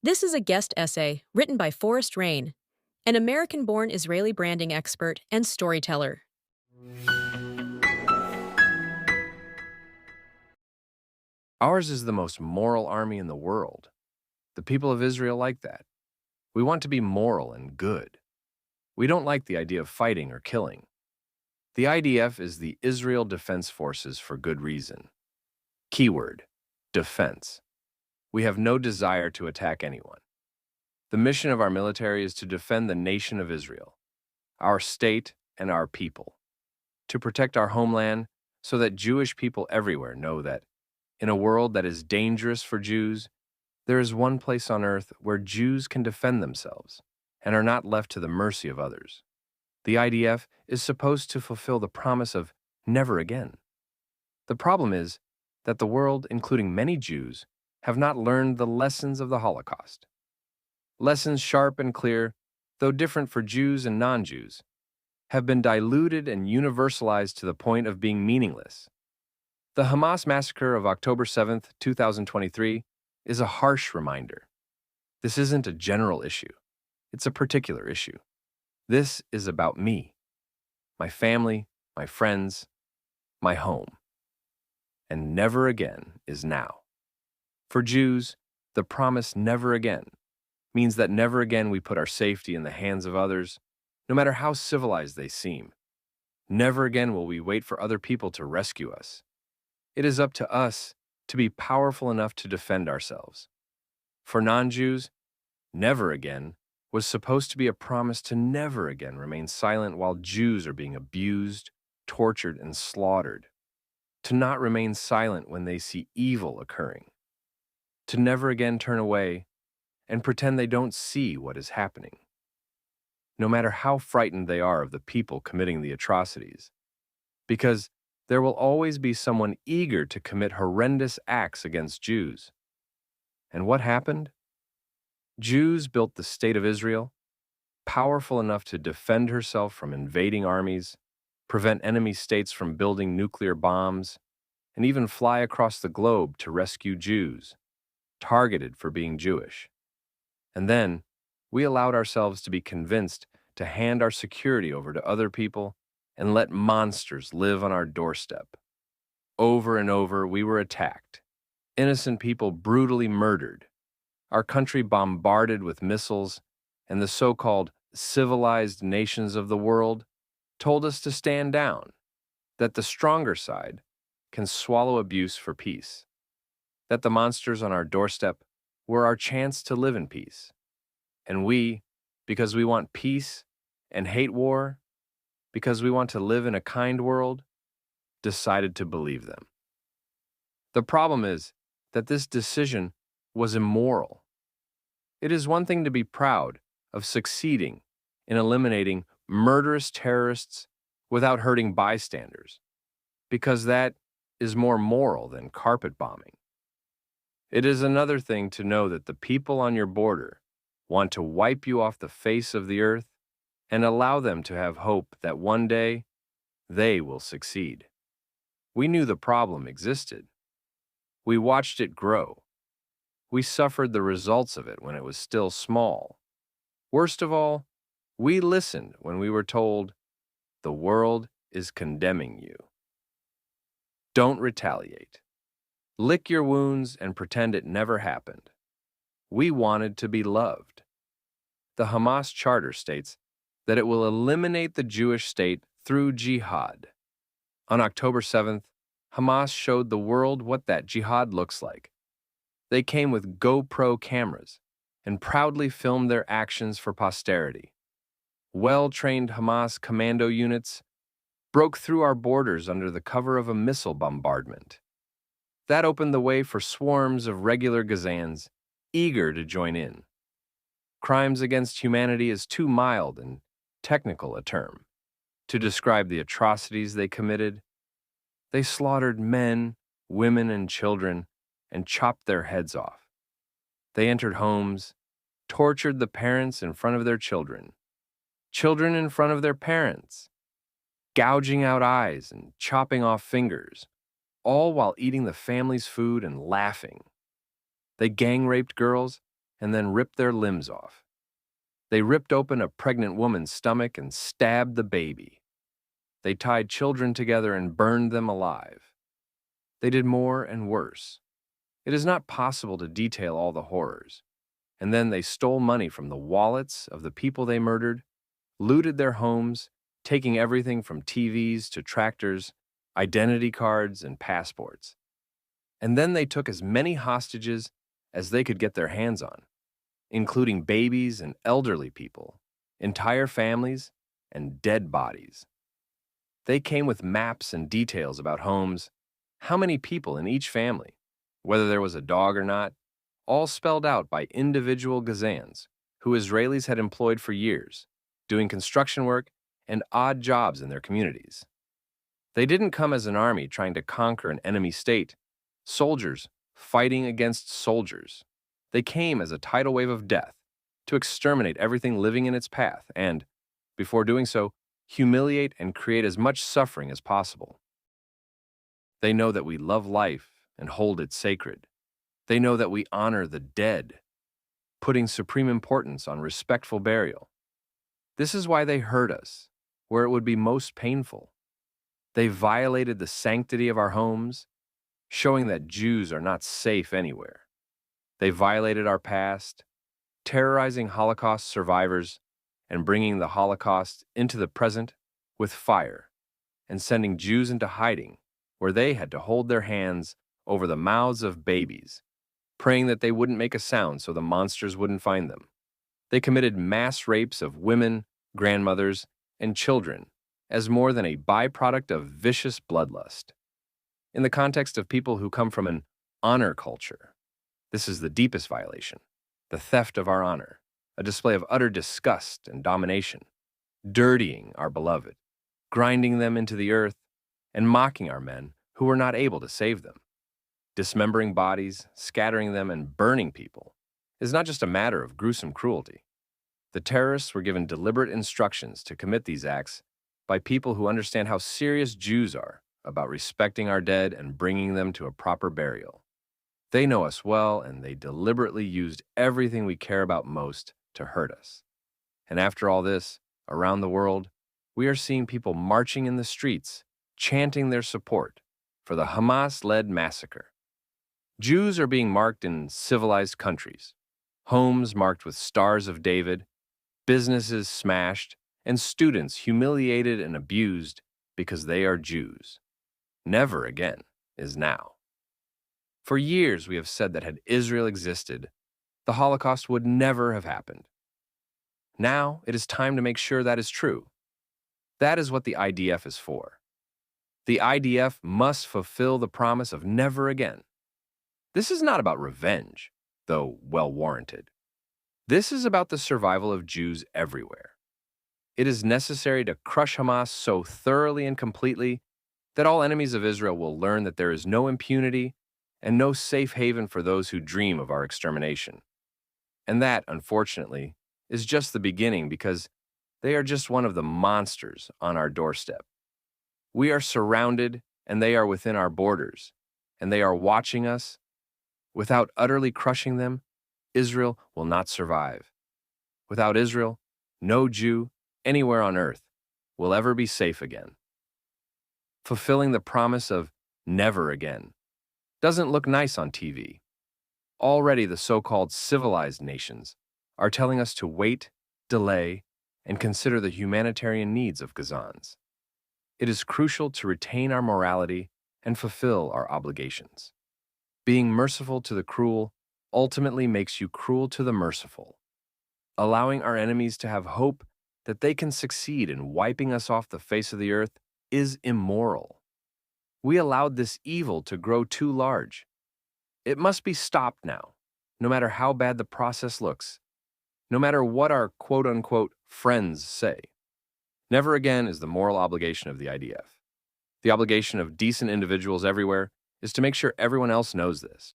This is a guest essay written by Forrest Rain, an American-born Israeli branding expert and storyteller. Ours is the most moral army in the world. The people of Israel like that. We want to be moral and good. We don't like the idea of fighting or killing. The IDF is the Israel Defense Forces for good reason. Keyword: defense. We have no desire to attack anyone. The mission of our military is to defend the nation of Israel, our state and our people, to protect our homeland so that Jewish people everywhere know that in a world that is dangerous for Jews, there is one place on earth where Jews can defend themselves and are not left to the mercy of others. The IDF is supposed to fulfill the promise of never again. The problem is that the world, including many Jews, have not learned the lessons of the Holocaust. Lessons sharp and clear, though different for Jews and non-Jews, have been diluted and universalized to the point of being meaningless. The Hamas massacre of October 7th, 2023, is a harsh reminder. This isn't a general issue. It's a particular issue. This is about me, my family, my friends, my home. And never again is now. For Jews, the promise never again means that never again we put our safety in the hands of others, no matter how civilized they seem. Never again will we wait for other people to rescue us. It is up to us to be powerful enough to defend ourselves. For non-Jews, never again was supposed to be a promise to never again remain silent while Jews are being abused, tortured, and slaughtered. To not remain silent when they see evil occurring. To never again turn away and pretend they don't see what is happening. No matter how frightened they are of the people committing the atrocities. Because there will always be someone eager to commit horrendous acts against Jews. And what happened? Jews built the state of Israel, powerful enough to defend herself from invading armies, prevent enemy states from building nuclear bombs, and even fly across the globe to rescue Jews, targeted for being Jewish. And then, we allowed ourselves to be convinced to hand our security over to other people and let monsters live on our doorstep. Over and over, we were attacked. Innocent people brutally murdered. Our country bombarded with missiles, and the so-called civilized nations of the world told us to stand down, that the stronger side can swallow abuse for peace, that the monsters on our doorstep were our chance to live in peace. And we, because we want peace and hate war, because we want to live in a kind world, decided to believe them. The problem is that this decision was immoral. It is one thing to be proud of succeeding in eliminating murderous terrorists without hurting bystanders, because that is more moral than carpet bombing. It is another thing to know that the people on your border want to wipe you off the face of the earth and allow them to have hope that one day they will succeed. We knew the problem existed. We watched it grow. We suffered the results of it when it was still small. Worst of all, we listened when we were told, "The world is condemning you." Don't retaliate. Lick your wounds and pretend it never happened. We wanted to be loved. The Hamas Charter states that it will eliminate the Jewish state through jihad. On October 7th, Hamas showed the world what that jihad looks like. They came with GoPro cameras and proudly filmed their actions for posterity. Well-trained Hamas commando units broke through our borders under the cover of a missile bombardment. That opened the way for swarms of regular Gazans eager to join in. Crimes against humanity is too mild and technical a term to describe the atrocities they committed. They slaughtered men, women, and children and chopped their heads off. They entered homes, tortured the parents in front of their children, children in front of their parents, gouging out eyes and chopping off fingers, all while eating the family's food and laughing. They gang-raped girls and then ripped their limbs off. They ripped open a pregnant woman's stomach and stabbed the baby. They tied children together and burned them alive. They did more and worse. It is not possible to detail all the horrors. And then they stole money from the wallets of the people they murdered, looted their homes, taking everything from TVs to tractors, identity cards, and passports. And then they took as many hostages as they could get their hands on, including babies and elderly people, entire families, and dead bodies. They came with maps and details about homes, how many people in each family, whether there was a dog or not, all spelled out by individual Gazans, who Israelis had employed for years, doing construction work and odd jobs in their communities. They didn't come as an army trying to conquer an enemy state, soldiers fighting against soldiers. They came as a tidal wave of death to exterminate everything living in its path and, before doing so, humiliate and create as much suffering as possible. They know that we love life and hold it sacred. They know that we honor the dead, putting supreme importance on respectful burial. This is why they hurt us, where it would be most painful. They violated the sanctity of our homes, showing that Jews are not safe anywhere. They violated our past, terrorizing Holocaust survivors and bringing the Holocaust into the present with fire, and sending Jews into hiding, where they had to hold their hands over the mouths of babies, praying that they wouldn't make a sound so the monsters wouldn't find them. They committed mass rapes of women, grandmothers, and children as more than a byproduct of vicious bloodlust. In the context of people who come from an honor culture, this is the deepest violation, the theft of our honor, a display of utter disgust and domination, dirtying our beloved, grinding them into the earth, and mocking our men who were not able to save them. Dismembering bodies, scattering them, and burning people is not just a matter of gruesome cruelty. The terrorists were given deliberate instructions to commit these acts by people who understand how serious Jews are about respecting our dead and bringing them to a proper burial. They know us well, and they deliberately used everything we care about most to hurt us. And after all this, around the world, we are seeing people marching in the streets, chanting their support for the Hamas-led massacre. Jews are being marked in civilized countries, homes marked with stars of David, businesses smashed, and students humiliated and abused because they are Jews. Never again is now. For years we have said that had Israel existed, the Holocaust would never have happened. Now it is time to make sure that is true. That is what the IDF is for. The IDF must fulfill the promise of never again. This is not about revenge, though well-warranted. This is about the survival of Jews everywhere. It is necessary to crush Hamas so thoroughly and completely that all enemies of Israel will learn that there is no impunity and no safe haven for those who dream of our extermination. And that, unfortunately, is just the beginning, because they are just one of the monsters on our doorstep. We are surrounded, and they are within our borders, and they are watching us. Without utterly crushing them, Israel will not survive. Without Israel, no Jew anywhere on earth will ever be safe again. Fulfilling the promise of never again doesn't look nice on TV. Already the so-called civilized nations are telling us to wait, delay, and consider the humanitarian needs of Gazans. It is crucial to retain our morality and fulfill our obligations. Being merciful to the cruel ultimately makes you cruel to the merciful. Allowing our enemies to have hope that they can succeed in wiping us off the face of the earth is immoral. We allowed this evil to grow too large. It must be stopped now, no matter how bad the process looks, no matter what our quote-unquote friends say. Never again is the moral obligation of the IDF. The obligation of decent individuals everywhere is to make sure everyone else knows this.